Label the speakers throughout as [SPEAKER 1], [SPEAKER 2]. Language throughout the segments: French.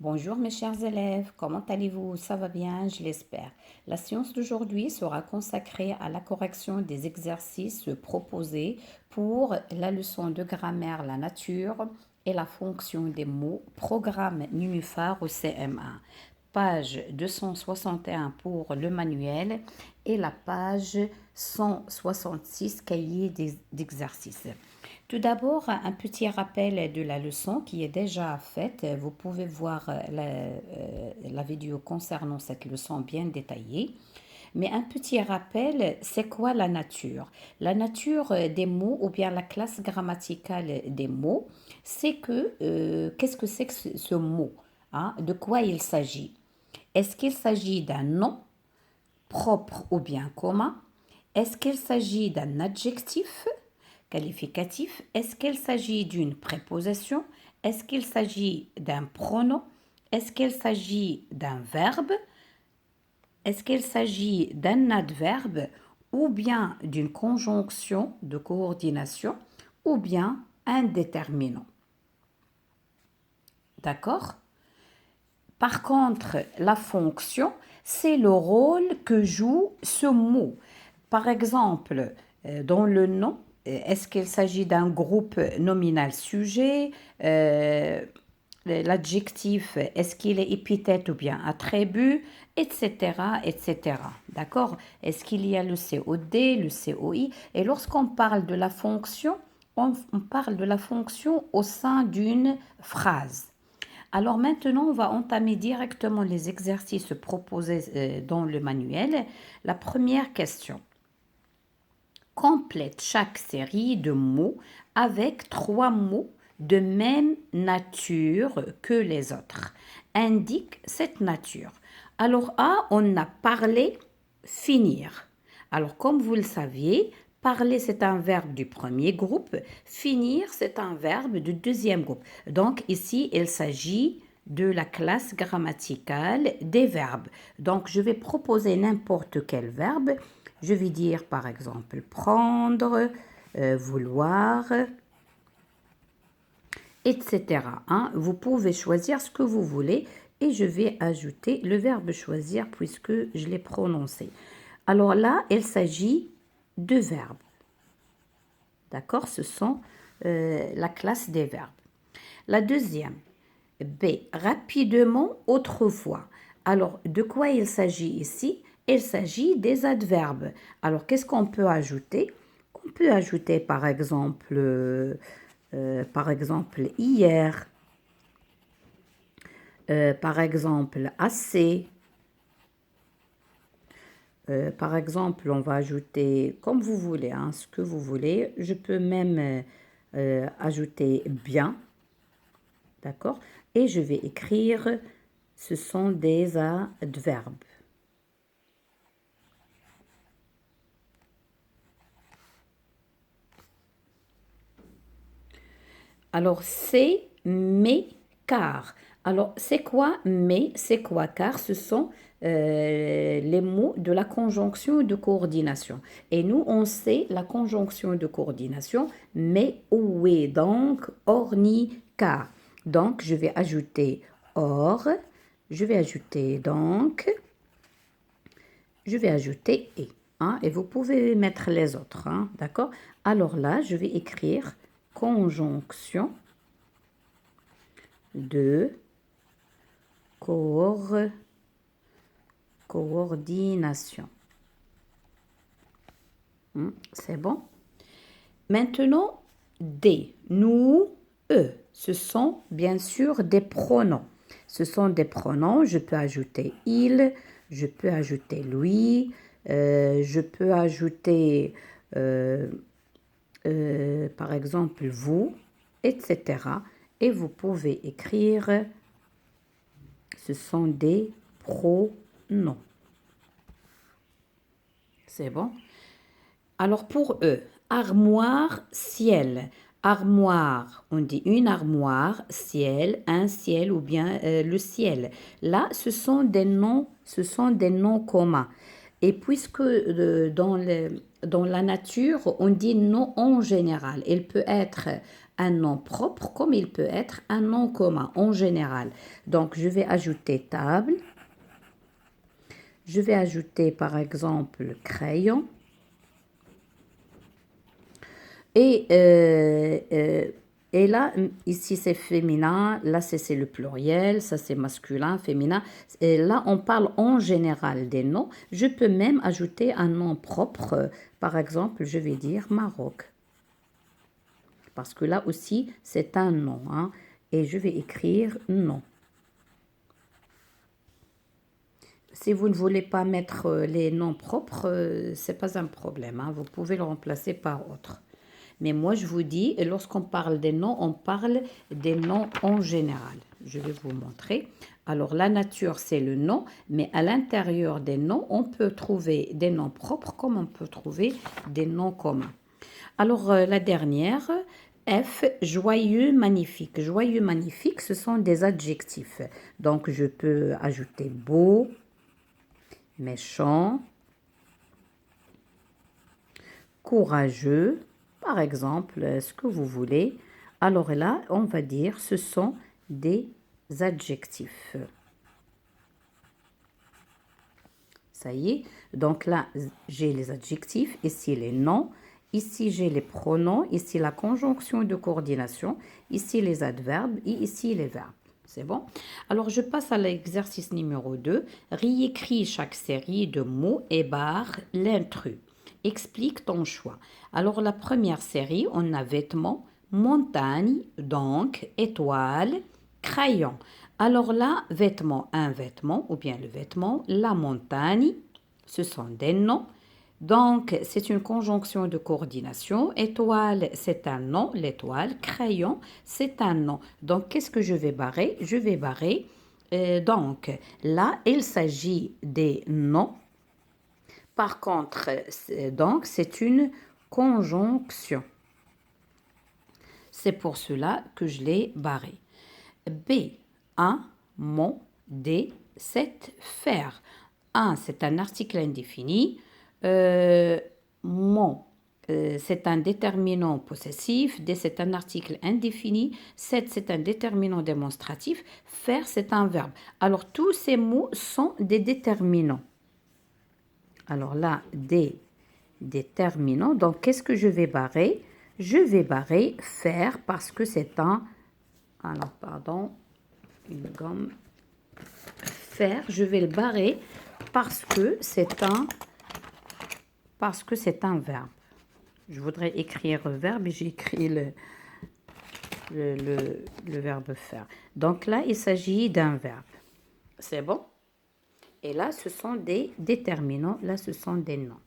[SPEAKER 1] Bonjour mes chers élèves, comment allez-vous? Ça va bien, je l'espère. La séance d'aujourd'hui sera consacrée à la correction des exercices proposés pour la leçon de grammaire, la nature et la fonction des mots, programme Nénuphar au CM1. Page 261 pour le manuel et la page 166 cahier d'exercices. Tout d'abord, un petit rappel de la leçon qui est déjà faite. Vous pouvez voir la vidéo concernant cette leçon bien détaillée. Mais un petit rappel, c'est quoi la nature? La nature des mots ou bien la classe grammaticale des mots, c'est qu'est-ce que c'est que ce mot, hein? De quoi il s'agit? Est-ce qu'il s'agit d'un nom propre ou bien commun? Est-ce qu'il s'agit d'un adjectif qualificatif? Est-ce qu'il s'agit d'une préposition? Est-ce qu'il s'agit d'un pronom? Est-ce qu'il s'agit d'un verbe? Est-ce qu'il s'agit d'un adverbe ou bien d'une conjonction de coordination ou bien un déterminant? D'accord? Par contre, la fonction, c'est le rôle que joue ce mot. Par exemple, dans le nom, est-ce qu'il s'agit d'un groupe nominal sujet? L'adjectif, est-ce qu'il est épithète ou bien attribut, etc., etc. D'accord? Est-ce qu'il y a le COD, le COI? Et lorsqu'on parle de la fonction, on parle de la fonction au sein d'une phrase. Alors maintenant, on va entamer directement les exercices proposés dans le manuel. La première question. Complète chaque série de mots avec 3 mots de même nature que les autres. Indique cette nature. Alors A, on a parlé, finir. Alors comme vous le saviez, parler c'est un verbe du premier groupe, finir c'est un verbe du deuxième groupe. Donc ici, il s'agit de la classe grammaticale des verbes. Donc je vais proposer n'importe quel verbe. Je vais dire par exemple prendre, vouloir, etc. Hein. Vous pouvez choisir ce que vous voulez et je vais ajouter le verbe choisir puisque je l'ai prononcé. Alors là, il s'agit de verbes. D'accord? Ce sont la classe des verbes. La deuxième, B, rapidement, autrefois. Alors, de quoi il s'agit ici? Il s'agit des adverbes. Alors, qu'est-ce qu'on peut ajouter? On peut ajouter, par exemple hier, par exemple, assez. Par exemple, on va ajouter, comme vous voulez, hein, ce que vous voulez. Je peux même ajouter bien, d'accord? Et je vais écrire, ce sont des adverbes. Alors, c'est mais car. Alors, c'est quoi mais, c'est quoi car? Ce sont les mots de la conjonction de coordination. Et nous, on sait la conjonction de coordination, mais où est donc or ni car. Donc, je vais ajouter or, je vais ajouter donc, je vais ajouter et. Hein, et vous pouvez mettre les autres, hein, d'accord? Alors là, je vais écrire conjonction de coordination. C'est bon? Maintenant, des, nous, eux, ce sont bien sûr des pronoms. Ce sont des pronoms, je peux ajouter il, je peux ajouter lui, je peux ajouter par exemple vous, etc. Et vous pouvez écrire, ce sont des pronoms. C'est bon? Alors pour eux, armoire, ciel. Armoire, on dit une armoire, ciel, un ciel ou bien le ciel. Là, ce sont des noms communs. Et puisque dans la nature, on dit nom en général, il peut être un nom propre comme il peut être un nom commun en général. Donc, je vais ajouter table. Je vais ajouter par exemple crayon. Et, et là, ici c'est féminin, là c'est le pluriel, ça c'est masculin, féminin. Et là, on parle en général des noms. Je peux même ajouter un nom propre. Par exemple, je vais dire Maroc. Parce que là aussi, c'est un nom. Hein, et je vais écrire nom. Si vous ne voulez pas mettre les noms propres, c'est pas un problème. Hein, vous pouvez le remplacer par autre. Mais moi, je vous dis, lorsqu'on parle des noms, on parle des noms en général. Je vais vous montrer. Alors, la nature, c'est le nom, mais à l'intérieur des noms, on peut trouver des noms propres comme on peut trouver des noms communs. Alors, la dernière, F, joyeux, magnifique. Joyeux, magnifique, ce sont des adjectifs. Donc, je peux ajouter beau, méchant, courageux, par exemple, ce que vous voulez. Alors là, on va dire ce sont des adjectifs. Ça y est. Donc là, j'ai les adjectifs, ici les noms, ici j'ai les pronoms, ici la conjonction de coordination, ici les adverbes et ici les verbes. C'est bon? Alors, je passe à l'exercice numéro 2. Réécris chaque série de mots et barre l'intrus. Explique ton choix. Alors, la première série, on a vêtements, montagne, donc, étoile, crayon. Alors là, vêtements, un vêtement ou bien le vêtement, la montagne, ce sont des noms. Donc, c'est une conjonction de coordination. Étoile, c'est un nom, l'étoile. Crayon, c'est un nom. Donc, qu'est-ce que je vais barrer? Je vais barrer. Donc, là, il s'agit des noms. Par contre, donc, c'est une conjonction. C'est pour cela que je l'ai barré. B, un, mon, des, c'est, faire. Un, c'est un article indéfini. Mon, c'est un déterminant possessif. Des, c'est un article indéfini. C'est, c'est un déterminant démonstratif. Faire, c'est un verbe. Alors, tous ces mots sont des déterminants. Alors là, des déterminants. Donc, qu'est-ce que je vais barrer? Je vais barrer faire parce que c'est un... Alors, pardon, une gomme. Faire, je vais le barrer parce que c'est un verbe. Je voudrais écrire verbe et j'ai écrit le verbe faire. Donc là, il s'agit d'un verbe. C'est bon? Et là, ce sont des déterminants. Là, ce sont des noms.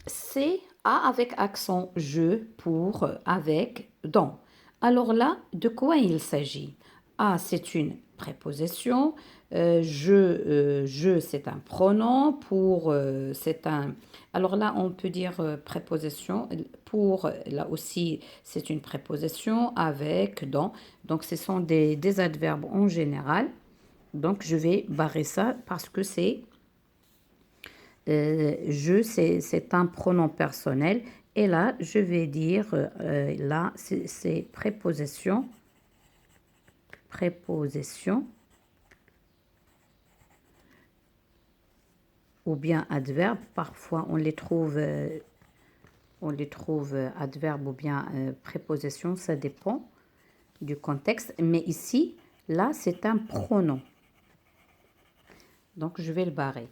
[SPEAKER 1] C'est A avec accent je, pour, avec, dans. Alors là, de quoi il s'agit? A, c'est une préposition. Je, c'est un pronom. Pour, c'est un... Alors là, on peut dire préposition. Pour, là aussi, c'est une préposition. Avec, dans. Donc, ce sont des adverbes en général. Donc, je vais barrer ça parce que c'est... je, c'est un pronom personnel. Et là, je vais dire, là, c'est préposition. Préposition. Ou bien adverbe. Parfois, on les trouve adverbe ou bien préposition. Ça dépend du contexte. Mais ici, là, c'est un pronom. Donc, je vais le barrer.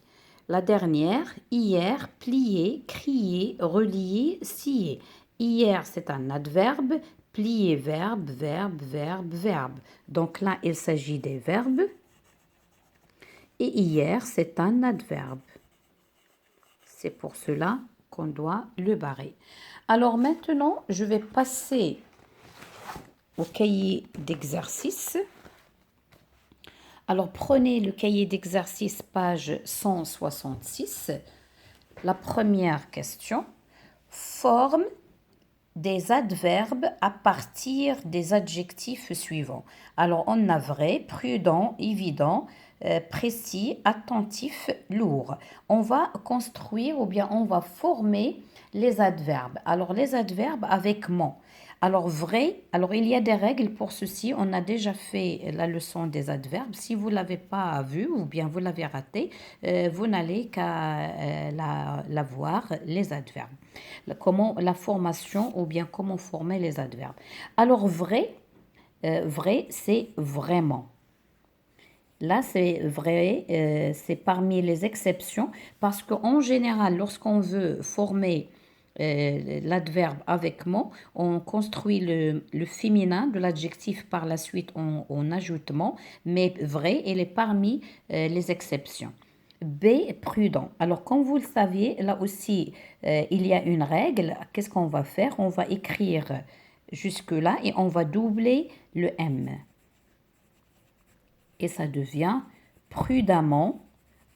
[SPEAKER 1] La dernière, hier, plier, crier, relier, scier. Hier, c'est un adverbe. Plier, verbe, verbe, verbe, verbe. Donc là, il s'agit des verbes. Et hier, c'est un adverbe. C'est pour cela qu'on doit le barrer. Alors maintenant, je vais passer au cahier d'exercice. Alors, prenez le cahier d'exercice, page 166. La première question. Forme des adverbes à partir des adjectifs suivants. Alors, on a vrai, prudent, évident, précis, attentif, lourd. On va construire ou bien on va former les adverbes. Alors, les adverbes avec mon. Alors vrai, alors il y a des règles pour ceci. On a déjà fait la leçon des adverbes. Si vous ne l'avez pas vue ou bien vous l'avez ratée, vous n'allez qu'à la voir, les adverbes. Comment la formation ou bien comment former les adverbes. Alors vrai, vrai c'est vraiment. Là, c'est vrai, c'est parmi les exceptions parce qu'en général, lorsqu'on veut former l'adverbe avec mot, on construit le féminin de l'adjectif par la suite en ajoutement, mais vrai, elle est parmi les exceptions. B, prudent. Alors, comme vous le saviez, là aussi, il y a une règle. Qu'est-ce qu'on va faire? On va écrire jusque-là et on va doubler le M et ça devient prudemment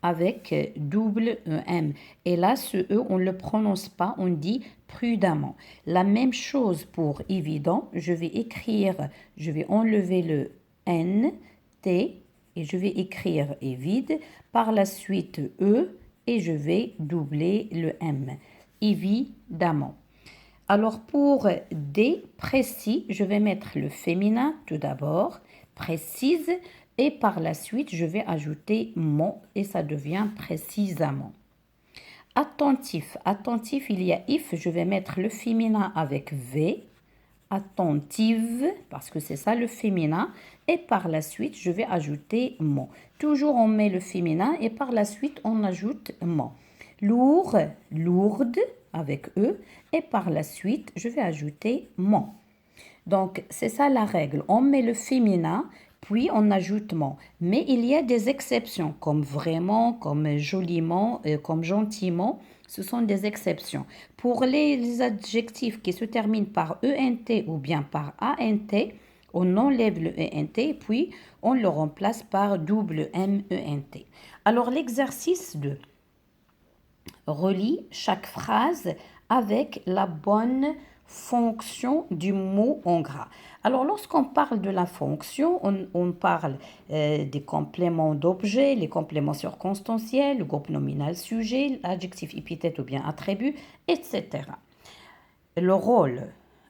[SPEAKER 1] avec double M. Et là, ce E, on ne le prononce pas, on dit prudemment. La même chose pour évident, je vais écrire, je vais enlever le N, T, et je vais écrire vide. Par la suite, E, et je vais doubler le M. Évidemment. Alors pour D, précis, je vais mettre le féminin tout d'abord, précise, et par la suite, je vais ajouter mon et ça devient précisément. Attentif, attentif, il y a if, je vais mettre le féminin avec V, attentive, parce que c'est ça le féminin, et par la suite, je vais ajouter mon. Toujours on met le féminin et par la suite, on ajoute mon. Lourd, lourde, avec E, et par la suite, je vais ajouter mon. Donc, c'est ça la règle. On met le féminin, puis on ajoute mon. Mais il y a des exceptions, comme vraiment, comme joliment, comme gentiment. Ce sont des exceptions. Pour les adjectifs qui se terminent par ENT ou bien par ANT, on enlève le ENT, puis on le remplace par double MENT. Alors, l'exercice 2 relie chaque phrase avec la bonne fonction du mot en gras. Alors, lorsqu'on parle de la fonction, on parle des compléments d'objet, les compléments circonstanciels, le groupe nominal sujet, l'adjectif épithète ou bien attribut, etc. Le rôle.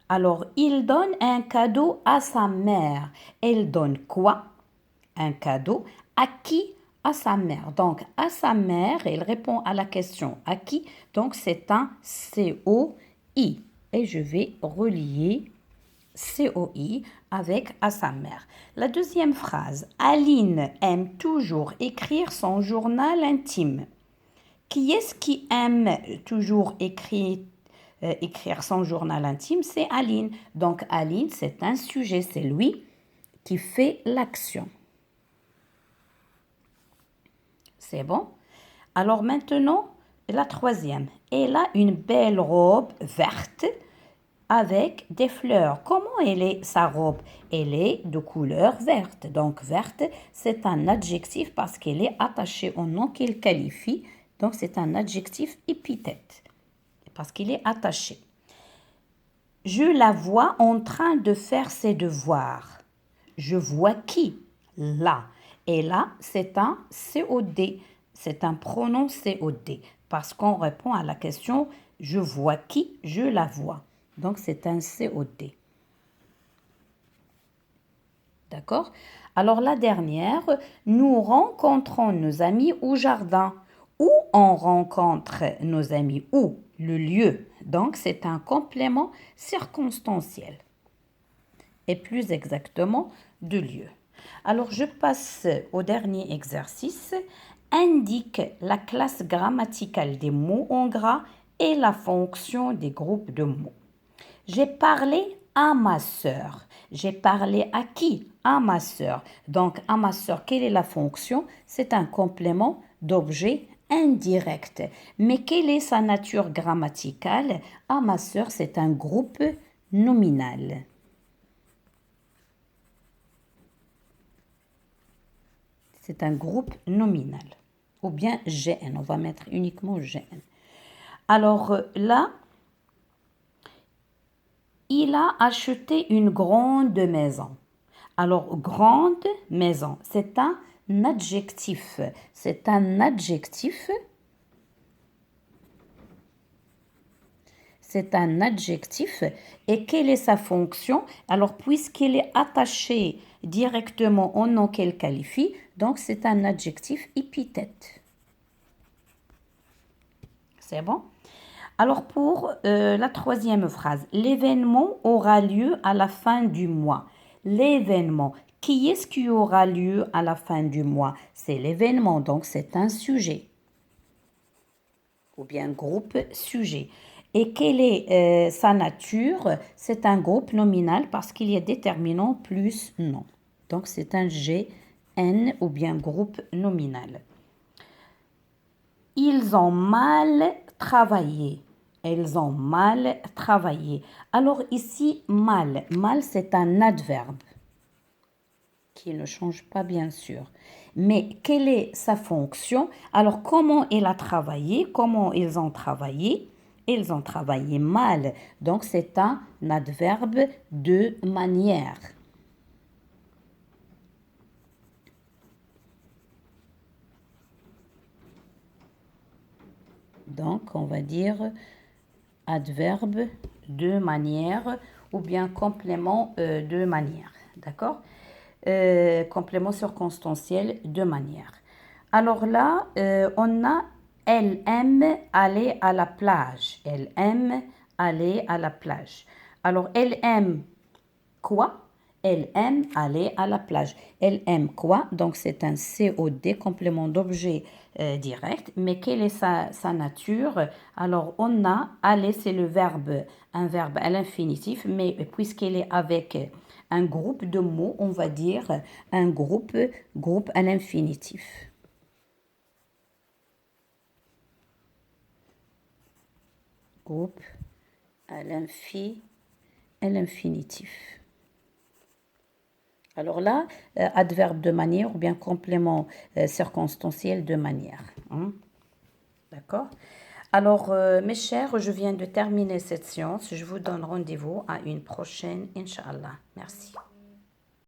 [SPEAKER 1] Alors, il donne un cadeau à sa mère. Elle donne quoi? Un cadeau. À qui? À sa mère. Donc, à sa mère, elle répond à la question à qui? Donc, c'est un COI. Et je vais relier COI avec à sa mère. La deuxième phrase. Aline aime toujours écrire son journal intime. Qui est-ce qui aime toujours écrire son journal intime? C'est Aline. Donc, Aline, c'est un sujet. C'est lui qui fait l'action. C'est bon? Alors maintenant, la troisième. Elle a une belle robe verte avec des fleurs. Comment elle est sa robe? Elle est de couleur verte. Donc verte, c'est un adjectif parce qu'elle est attachée au nom qu'il qualifie. Donc c'est un adjectif épithète parce qu'il est attaché. Je la vois en train de faire ses devoirs. Je vois qui? Là. Et là, c'est un COD. C'est un pronom COD parce qu'on répond à la question je vois qui? Je la vois. Donc, c'est un COD. D'accord? Alors, la dernière, nous rencontrons nos amis au jardin. Où on rencontre nos amis? Où? Le lieu. Donc, c'est un complément circonstanciel. Et plus exactement, de lieu. Alors, je passe au dernier exercice. Indique la classe grammaticale des mots en gras et la fonction des groupes de mots. J'ai parlé à ma sœur. J'ai parlé à qui? À ma sœur. Donc, à ma sœur, quelle est la fonction? C'est un complément d'objet indirect. Mais quelle est sa nature grammaticale? À ma sœur, c'est un groupe nominal. C'est un groupe nominal. Ou bien GN. On va mettre uniquement GN. Alors là, il a acheté une grande maison. Alors, grande maison, c'est un adjectif. C'est c'est un adjectif. Et quelle est sa fonction? Alors, puisqu'il est attaché directement au nom qu'elle qualifie, donc c'est un adjectif épithète. C'est bon? Alors, pour la troisième phrase, l'événement aura lieu à la fin du mois. L'événement. Qui est-ce qui aura lieu à la fin du mois? C'est l'événement, donc c'est un sujet ou bien groupe sujet. Et quelle est sa nature? C'est un groupe nominal parce qu'il y a déterminant plus nom. Donc c'est un GN ou bien groupe nominal. Ils ont mal travaillé. Elles ont mal travaillé. Alors ici, mal. Mal, c'est un adverbe qui ne change pas bien sûr. Mais quelle est sa fonction? Alors comment il a travaillé? Comment ils ont travaillé? Ils ont travaillé mal. Donc c'est un adverbe de manière. Donc on va dire adverbe de manière ou bien complément de manière. D'accord? Complément circonstanciel de manière. Alors là, on a elle aime aller à la plage. Elle aime aller à la plage. Alors, elle aime quoi? Elle aime aller à la plage. Elle aime quoi? Donc, c'est un COD, complément d'objet direct. Mais quelle est sa nature? Alors, on a aller, c'est le verbe, un verbe à l'infinitif, mais puisqu'il est avec un groupe de mots, on va dire un groupe à l'infinitif. Groupe à l'infinitif. Alors là, adverbe de manière ou bien complément circonstanciel de manière. Hein? D'accord? Alors, mes chers, je viens de terminer cette séance. Je vous donne rendez-vous à une prochaine, Inch'Allah. Merci.